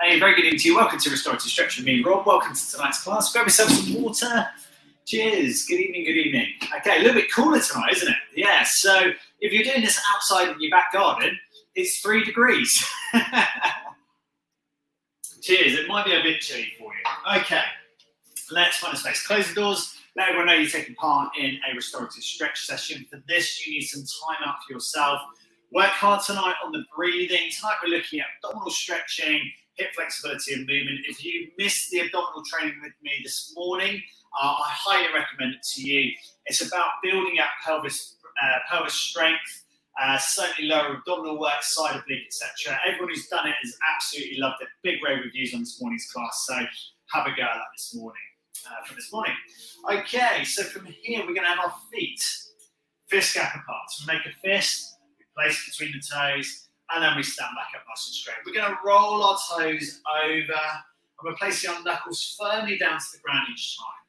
Hey, very good evening to you. Welcome to Restorative Stretch with me, Rob. Welcome to tonight's class. Grab yourself some water. Cheers. Good evening, good evening. Okay, a little bit cooler tonight, isn't it? Yeah, so if you're doing this outside in your back garden, it's 3 degrees. Cheers. It might be a bit chilly for you. Okay, let's find a space. Close the doors. Let everyone know you're taking part in a restorative stretch session. For this, you need some time out for yourself. Work hard tonight on the breathing. Tonight we're looking at abdominal stretching, hip flexibility and movement. If you missed the abdominal training with me this morning, I highly recommend it to you. It's about building up pelvis strength, certainly lower abdominal work, side oblique, etc. Everyone who's done it has absolutely loved it. Big rave reviews on this morning's class, so have a go at that this morning. Okay, so from here we're going to have our feet fist gap apart. So we make a fist, we place it between the toes, and then we stand back up nice and straight. We're going to roll our toes over, and we're placing our knuckles firmly down to the ground each time.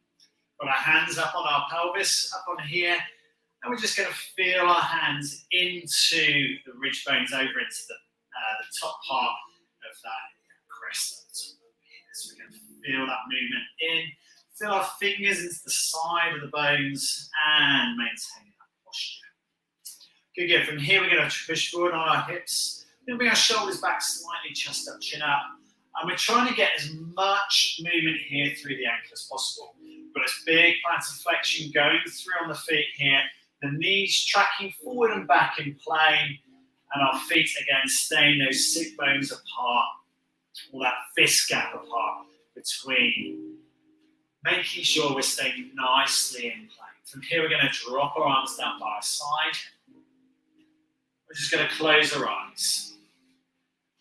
Put our hands up on our pelvis, up on here, and we're just going to feel our hands into the ridge bones, over into the top part of that crest. So we're going to feel that movement in. Feel our fingers into the side of the bones and maintain that posture. Good. From here, we're going to push forward on our hips. We're going to bring our shoulders back slightly, chest up, chin up. And we're trying to get as much movement here through the ankle as possible. We've got this big plantar flexion going through on the feet here. The knees tracking forward and back in plane. And our feet, again, staying those sit bones apart. All that fist gap apart between. Making sure we're staying nicely in plane. From here, we're going to drop our arms down by our side. We're just going to close our eyes.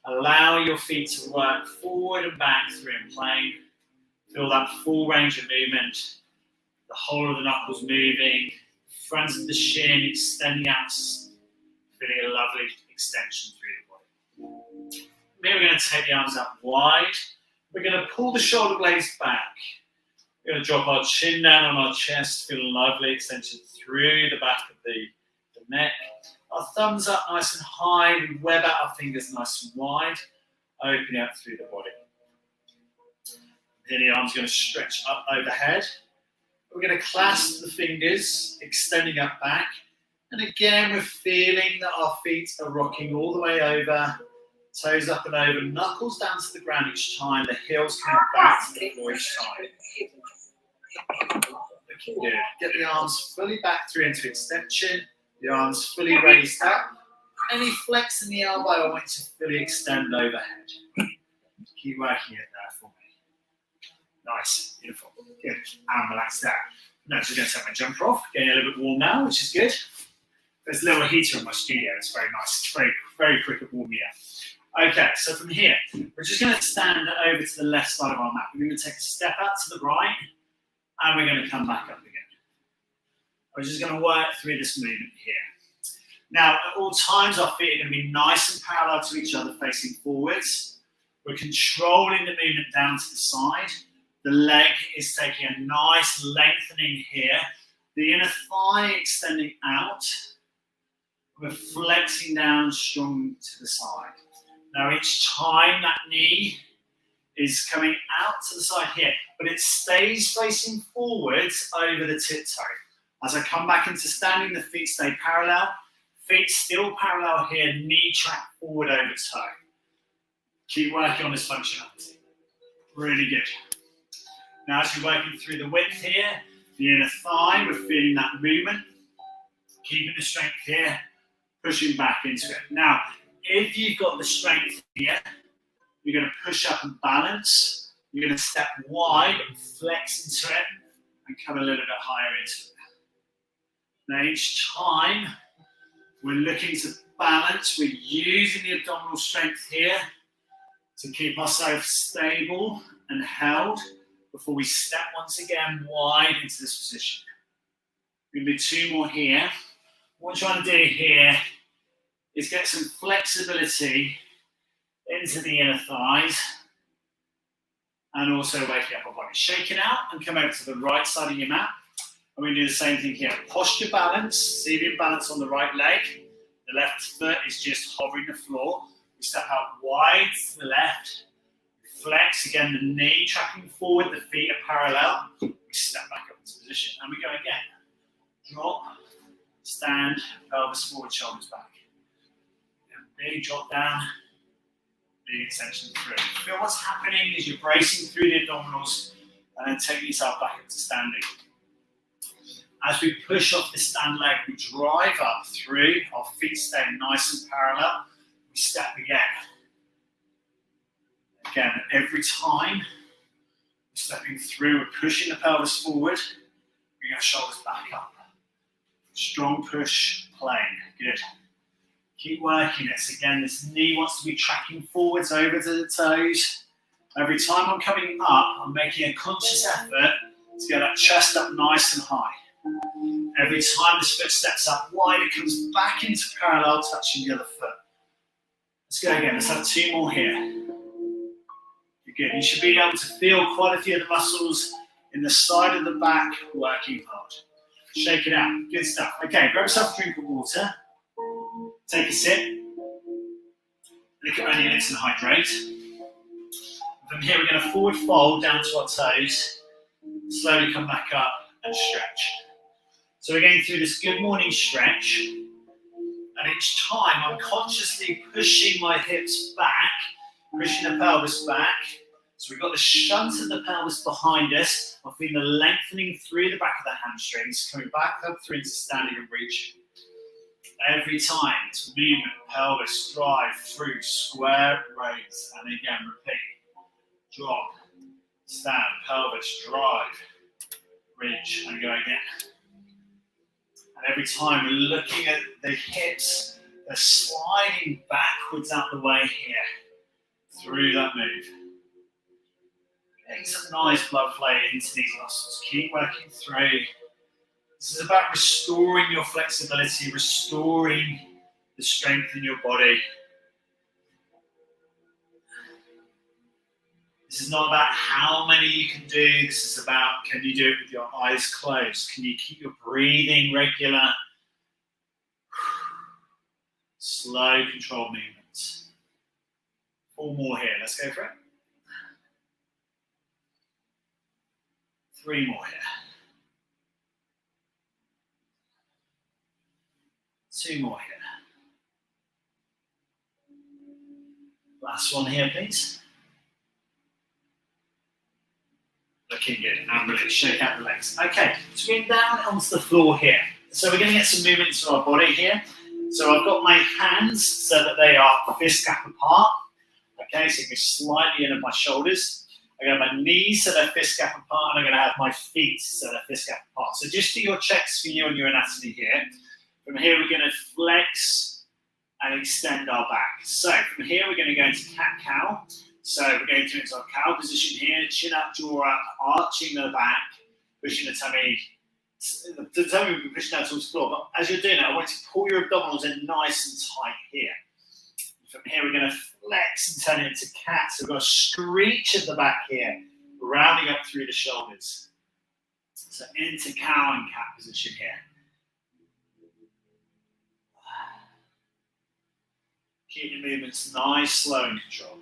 Allow your feet to work forward and back through in plane. Feel that full range of movement. The whole of the knuckles moving. Front of the shin extending out. Feeling a lovely extension through the body. From here, we're going to take the arms out wide. We're going to pull the shoulder blades back. We're going to drop our chin down on our chest, feel a lovely extension through the back of the neck. Our thumbs up nice and high, we web out our fingers nice and wide, opening up through the body. Then the arms are going to stretch up overhead. We're going to clasp the fingers, extending up back. And again, we're feeling that our feet are rocking all the way over, toes up and over, knuckles down to the ground each time, the heels coming back to the floor each time. Looking good. Get the arms fully back through into extension, the arms fully raised up. Any flex in the elbow, I want you to fully extend overhead. Keep working it there for me. Nice, beautiful, good. And relax there. Now, I'm just going to take my jumper off, getting a little bit warm now, which is good. There's a little heater in my studio, it's very nice, it's very, very quick at warming up. Okay, so from here, we're just going to stand over to the left side of our mat. We're going to take a step out to the right, and we're going to come back up again. We're just going to work through this movement here. Now, at all times, our feet are going to be nice and parallel to each other, facing forwards. We're controlling the movement down to the side. The leg is taking a nice lengthening here. The inner thigh extending out. We're flexing down strong to the side. Now, each time that knee is coming out to the side here, but it stays facing forwards over the tip toe. As I come back into standing, the feet stay parallel. Feet still parallel here, knee track forward over toe. Keep working on this functionality. Really good. Now, as you're working through the width here, the inner thigh, we're feeling that movement. Keeping the strength here, pushing back into it. Now, if you've got the strength here, you're going to push up and balance. You're going to step wide and flex into it and come a little bit higher into it. Now, each time we're looking to balance, we're using the abdominal strength here to keep ourselves stable and held before we step once again wide into this position. We're going to do 2 more here. What we're trying to do here is get some flexibility into the inner thighs and also waking up our body. Shake it out and come over to the right side of your mat. And we do the same thing here. Posture balance, see the imbalance on the right leg. The left foot is just hovering the floor. We step out wide to the left Flex, again, the knee tracking forward, the feet are parallel. We step back up into position, and we go again. Drop, stand, pelvis forward, shoulders back. Big drop down, big extension through. Feel what's happening as you're bracing through the abdominals, and then take yourself back up to standing. As we push off the stand leg, we drive up through, our feet stay nice and parallel. We step again. Again, every time we're stepping through, we're pushing the pelvis forward, bring our shoulders back up. Strong push, plane, good. Keep working this. Again, this knee wants to be tracking forwards over to the toes. Every time I'm coming up, I'm making a conscious effort to get that chest up nice and high. Every time this foot steps up wide, it comes back into parallel, touching the other foot. Let's go again. Let's have 2 more here. You're good. You should be able to feel quite a few of the muscles in the side of the back working hard. Shake it out. Good stuff. Okay, grab yourself a drink of water. Take a sip. Lick it around your lips and hydrate. From here, we're going to forward fold down to our toes. Slowly come back up and stretch. So we're going through this good morning stretch, and each time I'm consciously pushing my hips back, pushing the pelvis back. So we've got the shunt of the pelvis behind us. I'm feeling the lengthening through the back of the hamstrings, coming back up through into standing and reaching. Every time it's movement, pelvis, drive through, square, raise, and again repeat. Drop, stand, pelvis, drive, reach, and go again. And every time we're looking at the hips, they're sliding backwards out the way here, through that move. Getting some nice blood flow into these muscles. Keep working through. This is about restoring your flexibility, restoring the strength in your body. This is not about how many you can do. This is about, can you do it with your eyes closed? Can you keep your breathing regular? Slow, controlled movements. 4 more here. Let's go for it. 3 more here. 2 more here. Last one here, please. Looking good. And release. Shake out the legs. Okay, so we're going down onto the floor here. So we're going to get some movement to our body here. So I've got my hands so that they are fist gap apart. Okay, so you can slightly in at my shoulders. I got my knees so they're fist gap apart, and I'm going to have my feet so they're fist gap apart. So just do your checks for you and your anatomy here. From here, we're going to flex and extend our back. So from here, we're going to go into cat-cow. So we're going to into our cow position here, chin up, jaw up, arching the back, pushing the tummy. The tummy will be pushing down towards the floor, but as you're doing that, I want you to pull your abdominals in nice and tight here. From here, we're going to flex and turn it into cat. So we've got a screech at the back here, rounding up through the shoulders. So into cow and cat position here. Keep your movements nice, slow and controlled.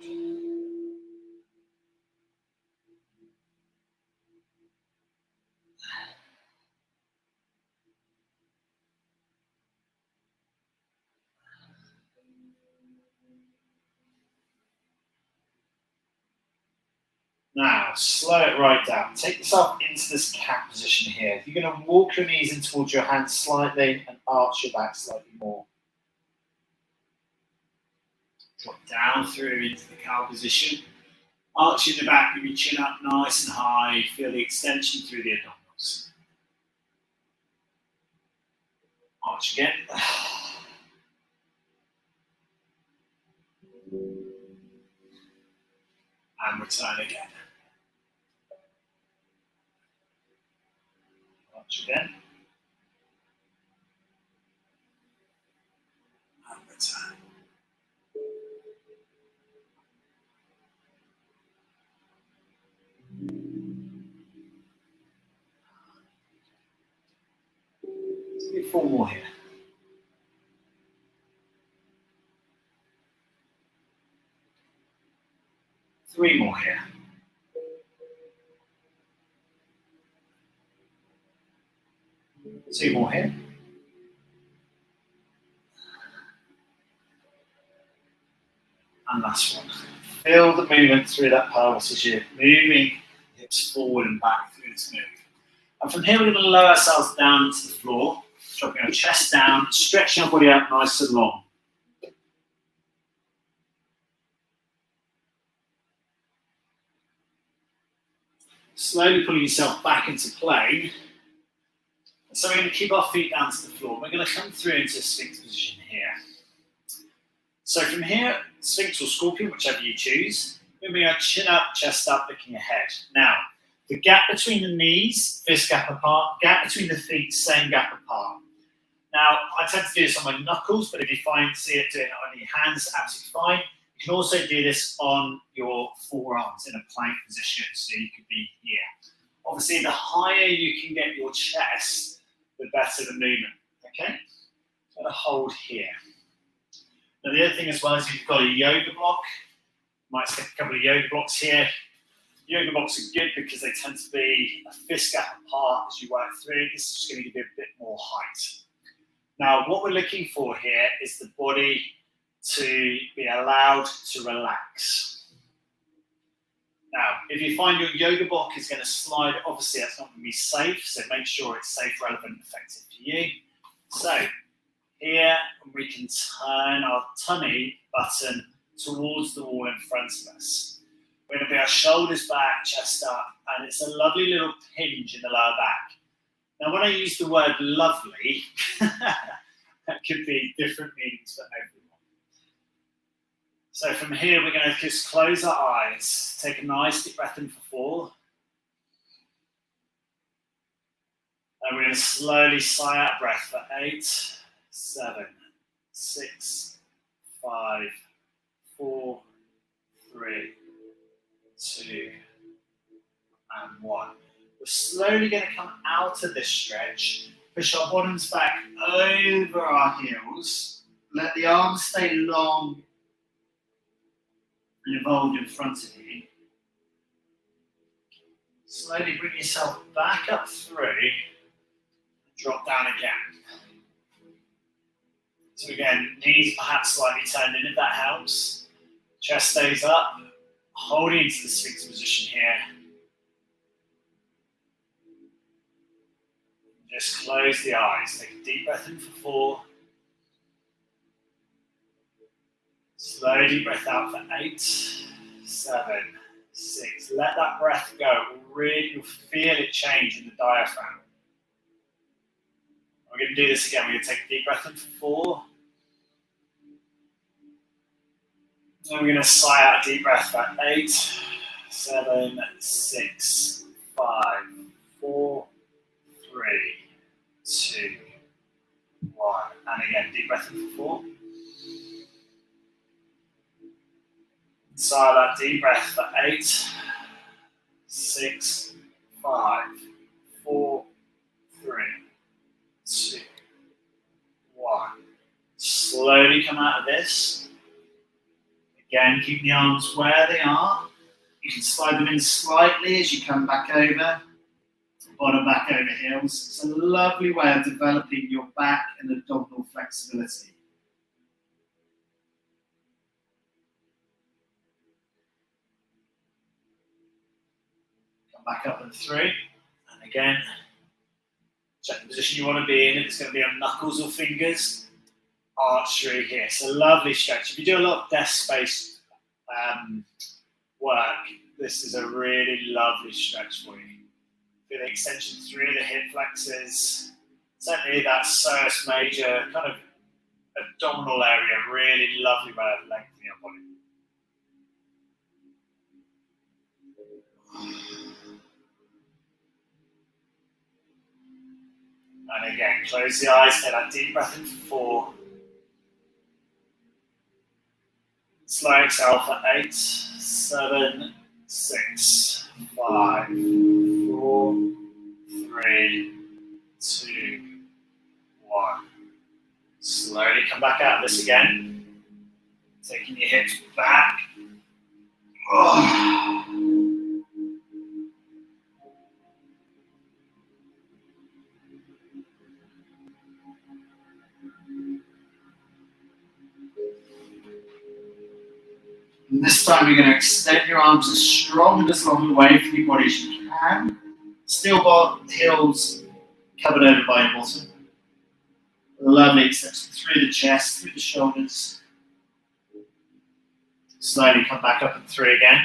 Now, slow it right down. Take yourself into this cat position here. You're going to walk your knees in towards your hands slightly and arch your back slightly more. Drop down through into the cow position. Arching the back, with your chin up nice and high. Feel the extension through the abdominals. Arch again. And return again. Arch again. And return. Let's do 4 more here. 3 more here. Two more here. And last one. Feel the movement through that pelvis as you're moving hips forward and back through this move. And from here, we're going to lower ourselves down to the floor, dropping our chest down, stretching our body out nice and long. Slowly pulling yourself back into plane. So we're going to keep our feet down to the floor. We're going to come through into a Sphinx position here. So from here, Sphinx or Scorpion, whichever you choose, we're going to chin up, chest up, looking ahead. Now, the gap between the knees, fist gap apart, gap between the feet, same gap apart. Now, I tend to do this on my knuckles, but if you see it doing it on your hands, absolutely fine. You can also do this on your forearms in a plank position, so you could be here. Obviously, the higher you can get your chest, the better the movement, okay? So I'm going to hold here. Now, the other thing as well is if you've got a yoga block, you might stick a couple of yoga blocks here. Yoga blocks are good because they tend to be a fist gap apart as you work through. This is just going to give you a bit more height. Now, what we're looking for here is the body to be allowed to relax. Now, if you find your yoga block is going to slide, obviously that's not going to be safe, so make sure it's safe, relevant, effective for you. So, here we can turn our tummy button towards the wall in front of us. We're going to be our shoulders back, chest up, and it's a lovely little hinge in the lower back. Now, when I use the word lovely, that could be different meanings for everyone. So from here, we're going to just close our eyes, take a nice deep breath in for 4. And we're going to slowly sigh out breath for 8, 7, 6, 5, 4, 3, 2, and 1. We're slowly going to come out of this stretch, push our bottoms back over our heels, let the arms stay long and evolved in front of you. Slowly bring yourself back up through and drop down again. So again, knees perhaps slightly turned in if that helps. Chest stays up, holding into the Sphinx position here. Just close the eyes. Take a deep breath in for 4. Slow deep breath out for 8, 7, 6. Let that breath go. Really, you'll feel it change in the diaphragm. We're going to do this again. We're going to take a deep breath in for 4. And we're going to sigh out a deep breath for 8, 7, 6, 5, 4, 3, 2, 1. And again, deep breath in for 4. Sigh that deep breath for 8, 6, 5, 4, 3, 2, 1. Slowly come out of this. Again, keep the arms where they are. You can slide them in slightly as you come back over. Bottom back over heels. It's a lovely way of developing your back and abdominal flexibility. Come back up and through. And again, check the position you want to be in. If it's going to be on knuckles or fingers, arch through here. It's a lovely stretch. If you do a lot of desk space work, this is a really lovely stretch for you. Feel the extension through the hip flexors. Certainly that psoas major kind of abdominal area, really lovely way of lengthening your body. And again, close the eyes, take that deep breath in for 4. Slow exhale for 8, 7, 6, 5, 4, 3, 2, 1. Slowly come back out of this again. Taking your hips back, Oh. And this time you're going to extend your arms as strong and as long away from your body as you can. Still got heels covered over by your bottom. Lovely extension through the chest, through the shoulders. Slowly come back up and through again.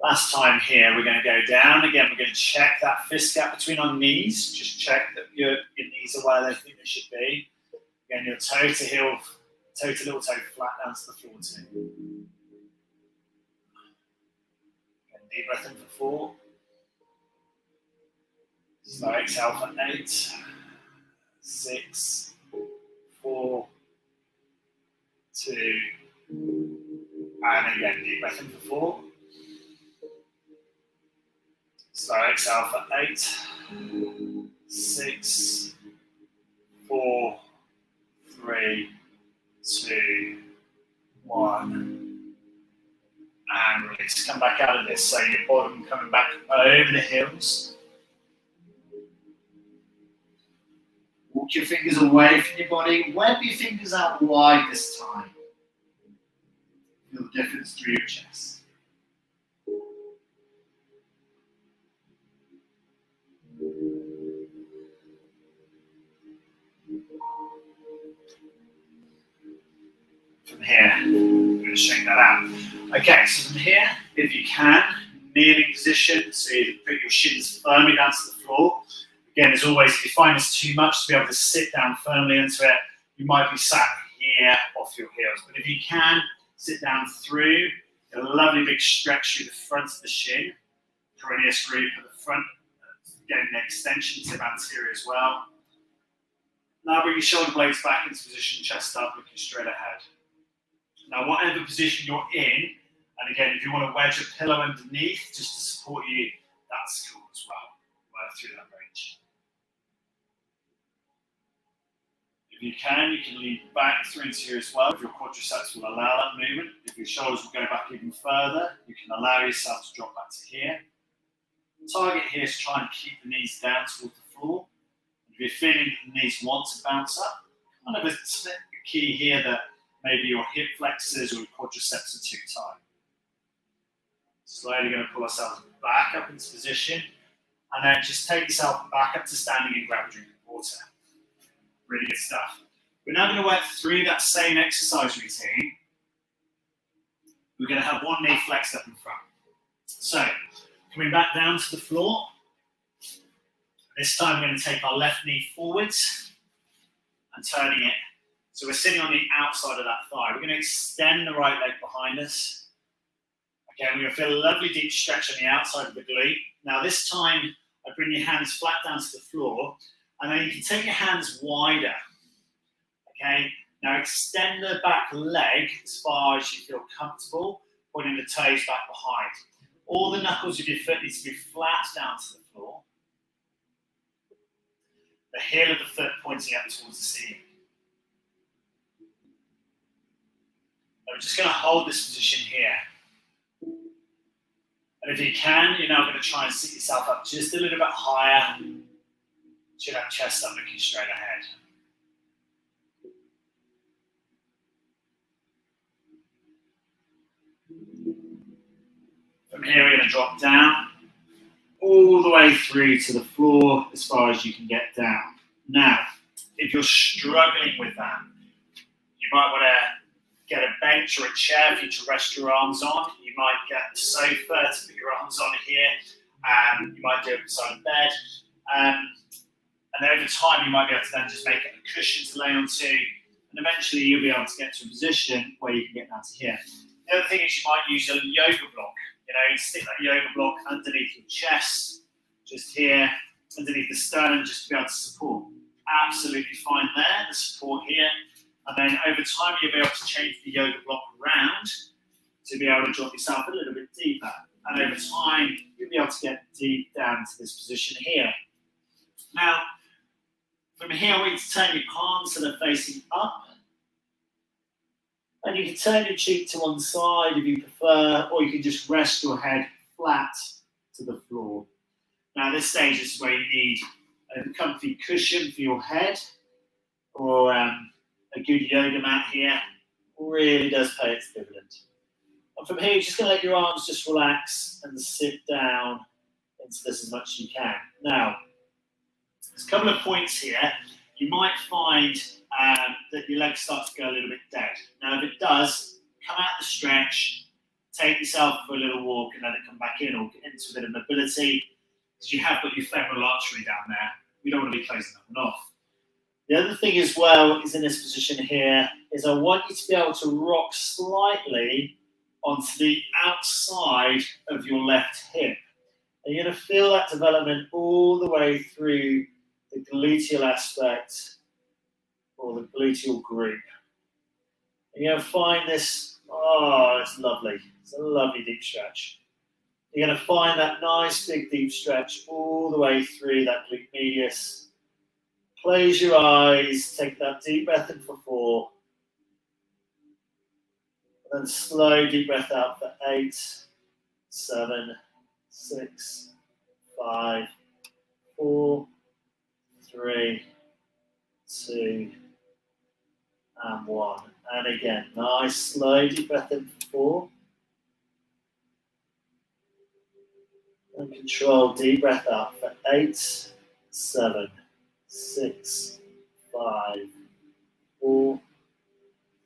Last time here, we're going to go down. Again, we're going to check that fist gap between our knees. Just check that your knees are where they think they should be. Again, your toe to heel, toe to little toe flat down to the floor too. Again, deep breath in for 4. Slow exhale for 8, 6, 4, 2, and again, deep breath in for 4. Slow exhale for 8, 6, 4, 3, 2, 1. And release. Come back out of this. So your bottom coming back over the heels. Walk your fingers away from your body. Web your fingers out wide this time. Feel the difference through your chest. From here, I'm going to shake that out. Okay, so from here, if you can, kneeling position, so you put your shins firmly down to the floor. Again, as always, if you find this too much to be able to sit down firmly into it, you might be sat here off your heels. But if you can, sit down through, get a lovely big stretch through the front of the shin, peroneus group at the front, getting the extension tip anterior as well. Now bring your shoulder blades back into position, chest up, looking straight ahead. Now, whatever position you're in, and again, if you want to wedge a pillow underneath just to support you, that's cool as well. Work through that range. If you can lean back through into here as well. If your quadriceps will allow that movement. If your shoulders will go back even further, you can allow yourself to drop back to here. The target here is try and keep the knees down towards the floor. If you're feeling the knees want to bounce up, kind of a key here that maybe your hip flexors or your quadriceps are too tight. Slowly going to pull ourselves back up into position, and then just take yourself back up to standing and grab a drink of water. Really good stuff. We're now going to work through that same exercise routine. We're going to have one knee flexed up in front. So, coming back down to the floor. This time we're going to take our left knee forwards and turning it. So we're sitting on the outside of that thigh. We're going to extend the right leg behind us. Again, we're going to feel a lovely deep stretch on the outside of the glute. Now this time, I bring your hands flat down to the floor, and then you can take your hands wider. Okay, now extend the back leg as far as you feel comfortable, pointing the toes back behind. All the knuckles of your foot need to be flat down to the floor. The heel of the foot pointing up towards the ceiling. Now we're just going to hold this position here. And if you can, you're now going to try and sit yourself up just a little bit higher. Chin up, chest up, looking straight ahead. From here, we're going to drop down all the way through to the floor as far as you can get down. Now, if you're struggling with that, you might want to get a bench or a chair for you to rest your arms on. You might get the sofa to put your arms on here. You might do it beside a bed. And over time, you might be able to then just make it a cushion to lay onto. And eventually, you'll be able to get to a position where you can get down to here. The other thing is you might use a yoga block. You know, stick that yoga block underneath your chest, just here, underneath the sternum, just to be able to support. Absolutely fine there, the support here. And then over time, you'll be able to change the yoga block around to be able to drop yourself a little bit deeper. And over time, you'll be able to get deep down to this position here. Now, from here, I want you to turn your palms so they're facing up. And you can turn your cheek to one side if you prefer, or you can just rest your head flat to the floor. Now, this stage is where you need a comfy cushion for your head, or a good yoga mat here. Really does pay its dividend. And from here, you're just going to let your arms just relax and sit down into this as much as you can. Now, there's a couple of points here. You might find that your legs start to go a little bit dead. Now, if it does, come out the stretch, take yourself for a little walk and let it come back in, or get into a bit of mobility, because you have got your femoral artery down there. We don't want to be closing that one off. The other thing as well is in this position here is I want you to be able to rock slightly onto the outside of your left hip. And you're going to feel that development all the way through the gluteal aspect or the gluteal group. And you're going to find this, oh, it's lovely. It's a lovely deep stretch. You're going to find that nice big deep stretch all the way through that glute medius. Close your eyes, take that deep breath in for 4. And then slow deep breath out for 8, 7, 6, 5, 4, 3, 2, and 1. And again, nice slow deep breath in for 4. And control deep breath out for 8, 7, 6, 5, 4,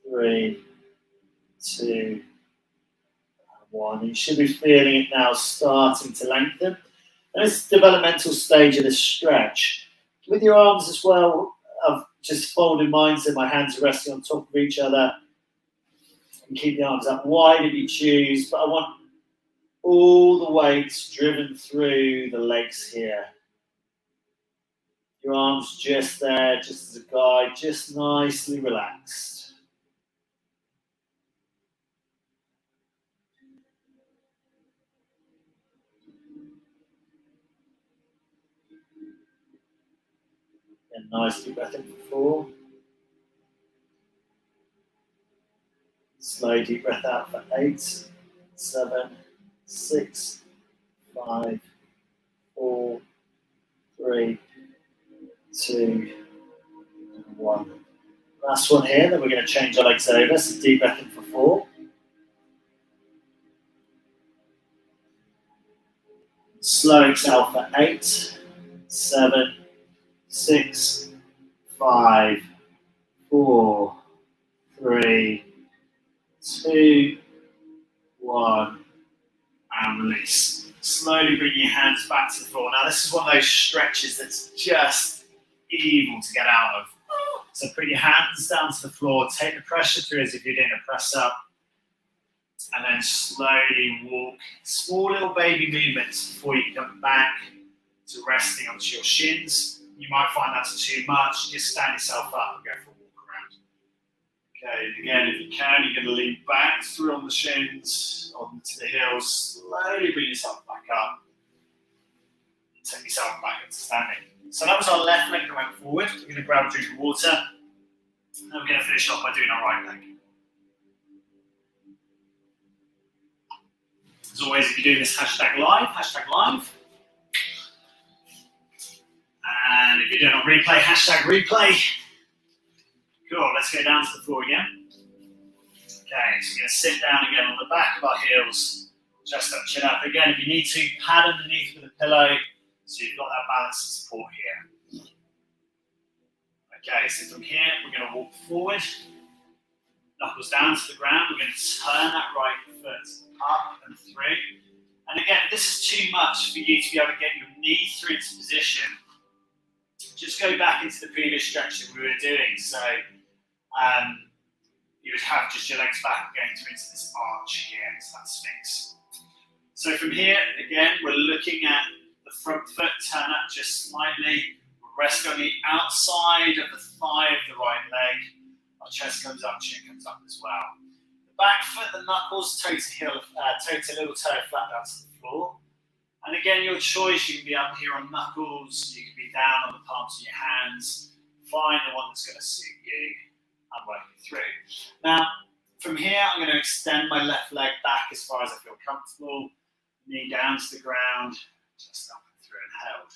3, 2, and 1. You should be feeling it now starting to lengthen. And it's the developmental stage of this stretch. With your arms as well, I've just folded mine so my hands are resting on top of each other. And keep the arms up wide if you choose, but I want all the weights driven through the legs here. Your arms just there, just as a guide, just nicely relaxed. And nice deep breath in for 4. Slow deep breath out for 8, 7, 6, 5, 4, 3, 2, and 1. Last one here, then we're going to change our legs over. So deep breath in for 4. Slow exhale for 8, 7, 6, 5, 4, 3, 2, 1, and release. Slowly bring your hands back to the floor. Now this is one of those stretches that's just evil to get out of. So put your hands down to the floor, take the pressure through as if you're doing a press up, and then slowly walk. Small little baby movements before you come back to resting onto your shins. You might find that's too much. Just stand yourself up and go for a walk around. Okay, and again, if you can, you're going to lean back through on the shins, onto the heels. Slowly bring yourself back up. Take yourself back into standing. So that was our left leg that went forward. We're going to grab a drink of water. And we're going to finish off by doing our right leg. As always, if you're doing this, hashtag live. And if you're doing on replay, hashtag replay. Cool, let's go down to the floor again. Okay, so we're going to sit down again on the back of our heels, chest up, chin up. Again, if you need to, pad underneath with a pillow, so you've got that balance and support here. Okay, so from here, we're going to walk forward, knuckles down to the ground. We're going to turn that right foot up and through. And again, if this is too much for you to be able to get your knee through into position, just go back into the previous stretch that we were doing. So you would have just your legs back going through into this arch here, into that sphinx. So from here, again, we're looking at the front foot, turn up just slightly, rest on the outside of the thigh of the right leg. Our chest comes up, chin comes up as well. The back foot, the knuckles, toe to little toe flat down to the floor. And again, your choice, you can be up here on knuckles, you can be down on the palms of your hands. Find the one that's going to suit you and work it through. Now, From here, I'm going to extend my left leg back as far as I feel comfortable. Knee down to the ground, just up and through and held.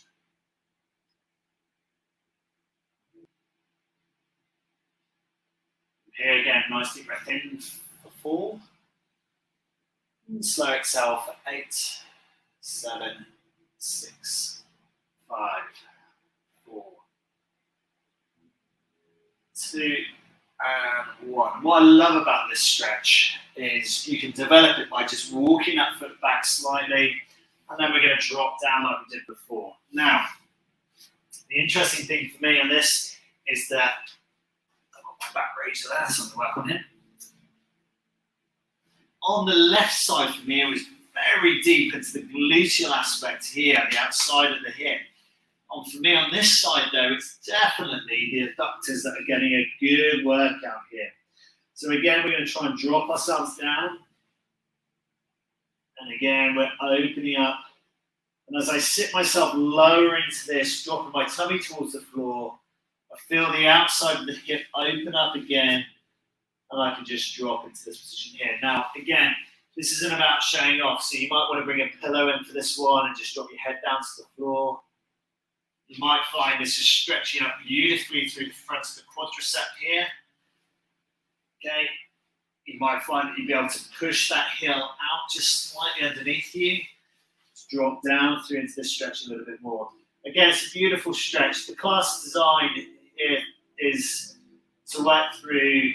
Here again, nice deep breath in for 4. And slow exhale for 8, 7, 6, 5, 4, 2, and 1. What I love about this stretch is you can develop it by just walking that foot back slightly, and then we're going to drop down like we did before. Now, the interesting thing for me on this is that I've got my back razor there, so I'm going to work on him. On the left side for me, it was very deep into the gluteal aspect here, the outside of the hip. And for me on this side though, it's definitely the adductors that are getting a good workout here. So again, we're going to try and drop ourselves down. And again, we're opening up. And as I sit myself lower into this, dropping my tummy towards the floor, I feel the outside of the hip open up again. And I can just drop into this position here. Now, again, this isn't about showing off. So you might want to bring a pillow in for this one and just drop your head down to the floor. You might find this is stretching up beautifully through the front of the quadricep here. Okay. You might find that you'll be able to push that heel out just slightly underneath you. Just drop down through into this stretch a little bit more. Again, it's a beautiful stretch. The class design here is to work through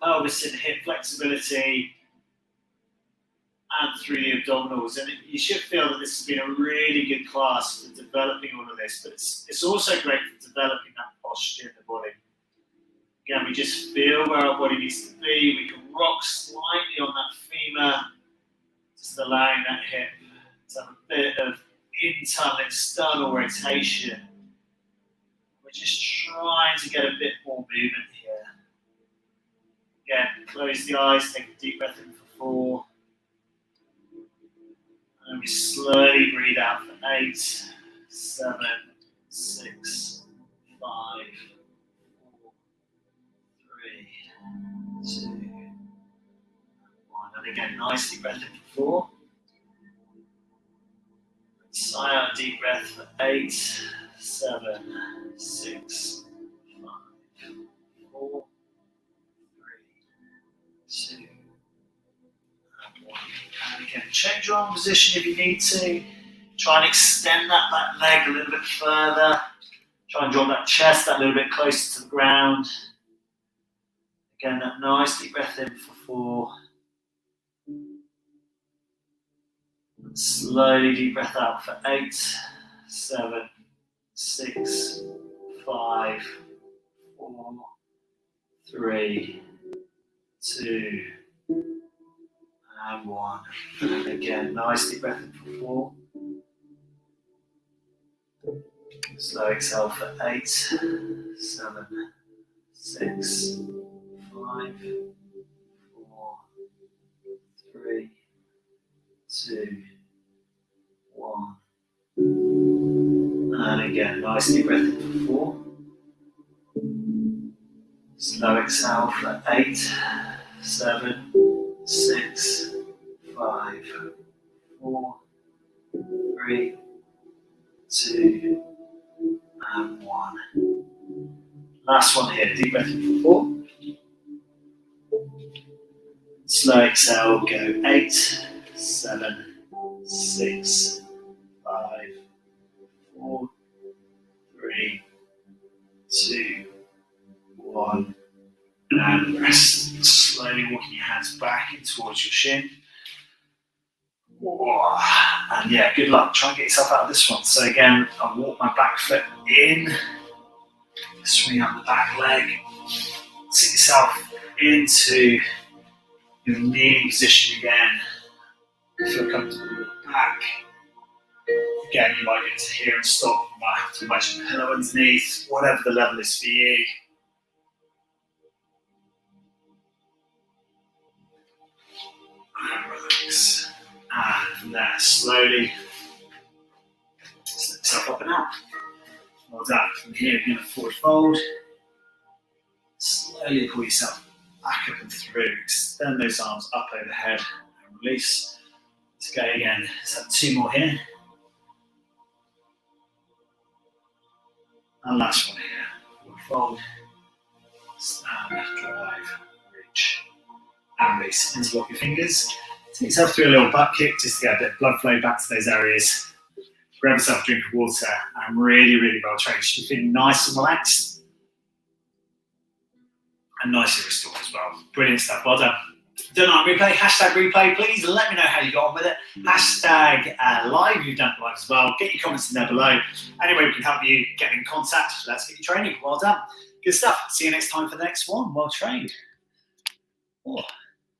pelvis and hip flexibility and through the abdominals, and you should feel that this has been a really good class for developing all of this, but it's also great for developing that posture in the body. Again, we just feel where our body needs to be. We can rock slightly on that femur, just allowing that hip to have a bit of internal external rotation. We're just trying to get a bit more movement here. Again, close the eyes, take a deep breath in for 4. And we slowly breathe out for 8, 7, 6, 5, 4, 3, 2, 1. And again, nice deep breath in for 4. Sigh out a deep breath for 8, 7, 6, 5, 4, 3, 2, and 1. And again, change your arm position if you need to. Try and extend that back leg a little bit further. Try and drop that chest that little bit closer to the ground. Again, that nice deep breath in for 4. And slowly deep breath out for 8, 7, 6, 5, 4, 3, 2, and 1. And again, nice deep breath in for 4. Slow exhale for 8, 7, 6, 5, 4, 3, 2, 1. And again, nice deep breath in for 4. Slow exhale for 8, 7, 6, 5, 4, 3, 2, and 1. Last one here, deep breath in for 4. Slow exhale, go 8, 7, 6, 5, 4, 3, 2, 1. And rest. Slowly walking your hands back in towards your shin. And yeah, good luck. Try and get yourself out of this one. So again, I'll walk my back foot in, swing up the back leg, sit yourself into your kneeling position again. Feel comfortable with your back. Again, you might get to here and stop. You might have to imagine a pillow underneath, whatever the level is for you. And relax. And from there, slowly step yourself up and out. Well done. From here, you're going to forward fold. Slowly pull yourself back up and through. Extend those arms up overhead and release. Let's go again. Let's have 2 more here. And last one here. Forward fold, stand, drive, reach, and release. Interlock your fingers. Take yourself through a little butt kick just to get a bit of blood flow back to those areas. Grab yourself a drink of water and really, really well trained. You should be feeling nice and relaxed and nice and restored as well. Brilliant stuff. Well done. Done on replay. Hashtag replay. Please let me know how you got on with it. Hashtag live. You've done it live as well. Get your comments in there below. Anyway, we can help you get in contact. Let's get you training. Well done. Good stuff. See you next time for the next one. Well trained. Oh.